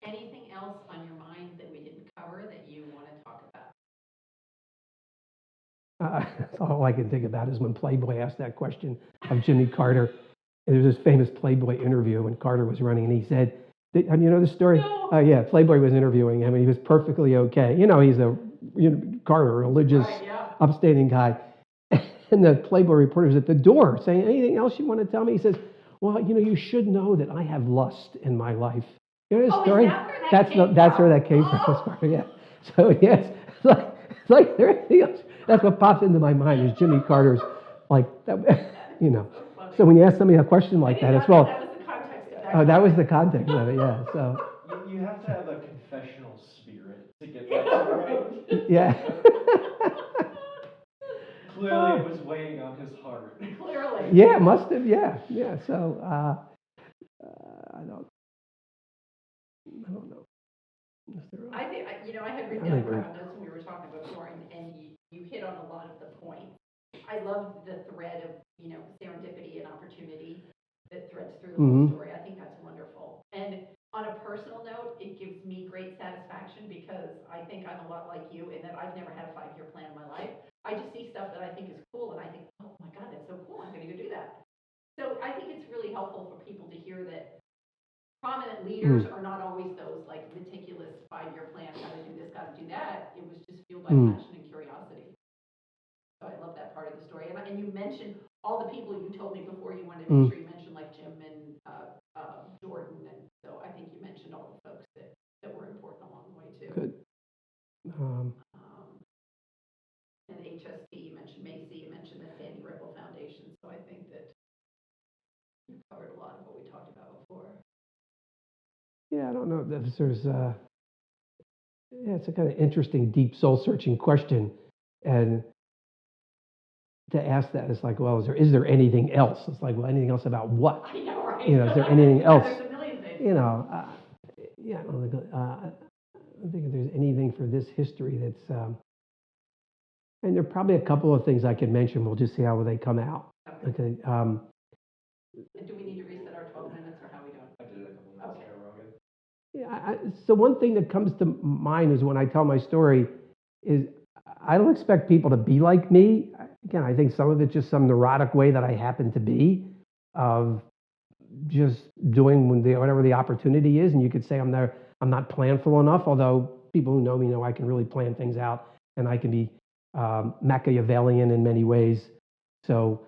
Anything else on your mind that we didn't cover that you want to talk about? All I can think about is when Playboy asked that question of Jimmy Carter. And there's this famous Playboy interview when Carter was running, and he said, you know the story? No. Yeah, Playboy was interviewing him, and he was perfectly okay. He's Carter, religious, Right, yeah. upstanding guy. And the Playboy reporter's at the door saying, anything else you want to tell me? He says, well, you should know that I have lust in my life. You know the story? Is that where that came from? That's where that came from. Oh. Yeah. So yes, it's like everything else. That's what pops into my mind is Jimmy Carter's like that. So when you ask somebody a question like that, as well. That was the context of that. Oh, that was the context of it. Yeah. So. You have to have a confessional spirit to get that right. Yeah. Clearly, it was weighing on his heart. Clearly. Yeah, it must have. Yeah. So I don't know. I think I had written down a couple notes when we were talking before, and you hit on a lot of the points. I love the thread of serendipity and opportunity that threads through the whole story. I think that's wonderful. And on a personal note, it gives me great satisfaction because I think I'm a lot like you in that I've never had a 5-year plan in my life. I just see stuff that I think is cool, and I think, oh my God, that's so cool. I'm going to go do that. So I think it's really helpful for people to hear that prominent leaders are not always those like meticulous 5-year plans, got to do this, got to do that. It was just fueled by passion and curiosity. So I love that part of the story. And you mentioned all the people you told me before. You wanted to make sure you mentioned like Jim and Jordan, and so I think you mentioned all the folks that were important along the way too. Good. And HST, you mentioned Macy, you mentioned the Sandy Ripple Foundation. So I think that you covered a lot of what we talked about before. Yeah, I don't know if there's it's a kind of interesting, deep, soul-searching question, and to ask that, it's like, well, is there anything else? It's like, well, anything else about what? I know, right? Is there anything else? There's a million things. Yeah, I don't think there's anything for this history that's, and there are probably a couple of things I could mention. We'll just see how they come out. Okay. And do we need to reset our 12 minutes, or how are we doing? I did it a couple minutes ago, we're all good. Yeah, so one thing that comes to mind is when I tell my story is I don't expect people to be like me. Again, I think some of it's just some neurotic way that I happen to be of just doing whatever the opportunity is. And you could say I'm not planful enough, although people who know me know I can really plan things out, and I can be Machiavellian in many ways. So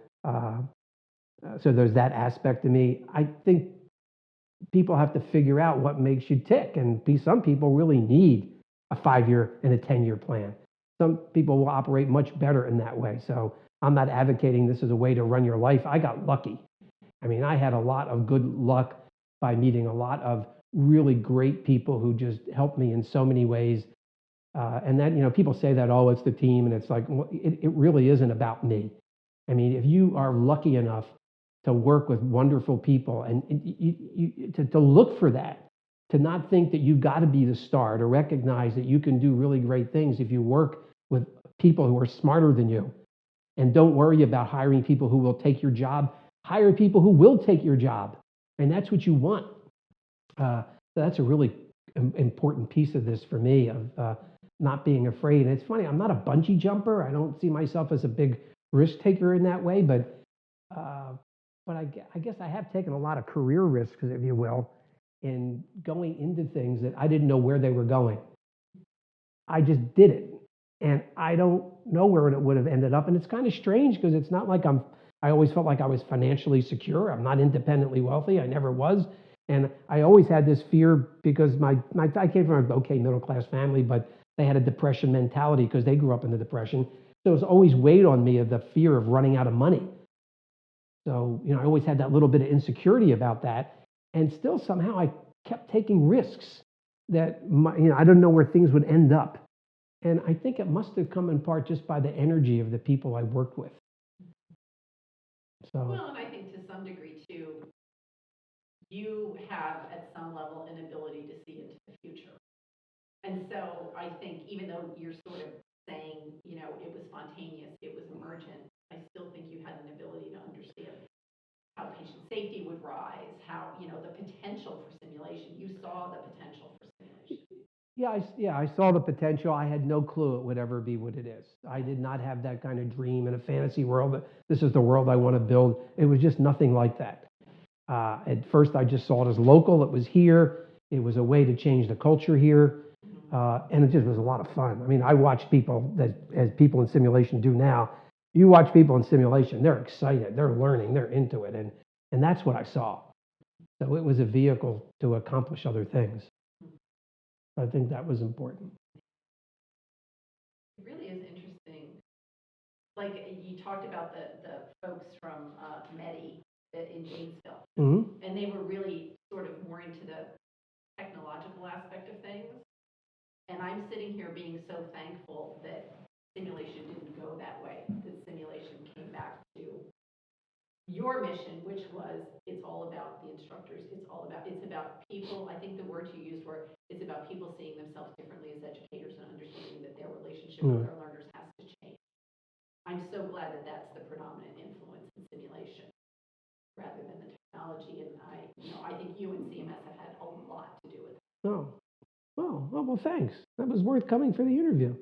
there's that aspect to me. I think people have to figure out what makes you tick, and some people really need a 5-year and a 10-year plan. Some people will operate much better in that way. So I'm not advocating this as a way to run your life. I got lucky. I mean, I had a lot of good luck by meeting a lot of really great people who just helped me in so many ways. And that, people say that, oh, it's the team. And it's like, well, it really isn't about me. I mean, if you are lucky enough to work with wonderful people and to look for that, to not think that you've got to be the star, to recognize that you can do really great things if you work with people who are smarter than you. And don't worry about hiring people who will take your job. Hire people who will take your job. And that's what you want. So that's a really important piece of this for me, of not being afraid. And it's funny, I'm not a bungee jumper. I don't see myself as a big risk taker in that way. But I guess I have taken a lot of career risks, if you will, in going into things that I didn't know where they were going. I just did it. And I don't know where it would have ended up. And it's kind of strange because it's not like I always felt like I was financially secure. I'm not independently wealthy. I never was. And I always had this fear because I came from an okay middle-class family, but they had a depression mentality because they grew up in the depression. So it was always weighed on me of the fear of running out of money. So, I always had that little bit of insecurity about that. And still somehow I kept taking risks that, I didn't know where things would end up. And I think it must have come in part just by the energy of the people I worked with. So. Well, and I think to some degree too, you have at some level an ability to see into the future. And so I think even though you're sort of saying, it was spontaneous, it was emergent, I still think you had an ability to understand how patient safety would rise, how, the potential for simulation. You saw the potential for simulation. Yeah, I saw the potential. I had no clue it would ever be what it is. I did not have that kind of dream in a fantasy world that this is the world I want to build. It was just nothing like that. At first, I just saw it as local. It was here. It was a way to change the culture here. And it just was a lot of fun. I mean, I watched people, as people in simulation do now. You watch people in simulation, they're excited, they're learning, they're into it. And that's what I saw. So it was a vehicle to accomplish other things. I think that was important. It really is interesting. Like you talked about the folks from Medi in Gainesville, Mm-hmm. and they were really sort of more into the technological aspect of things. And I'm sitting here being so thankful that simulation didn't go that way, that simulation came back to your mission, which was, it's all about the instructors. It's about people. I think the words you used were, it's about people seeing themselves differently as educators and understanding that their relationship with their learners has to change. I'm so glad that that's the predominant influence in simulation rather than the technology. And I think you and CMS have had a lot to do with it. Oh, well, thanks. That was worth coming for the interview.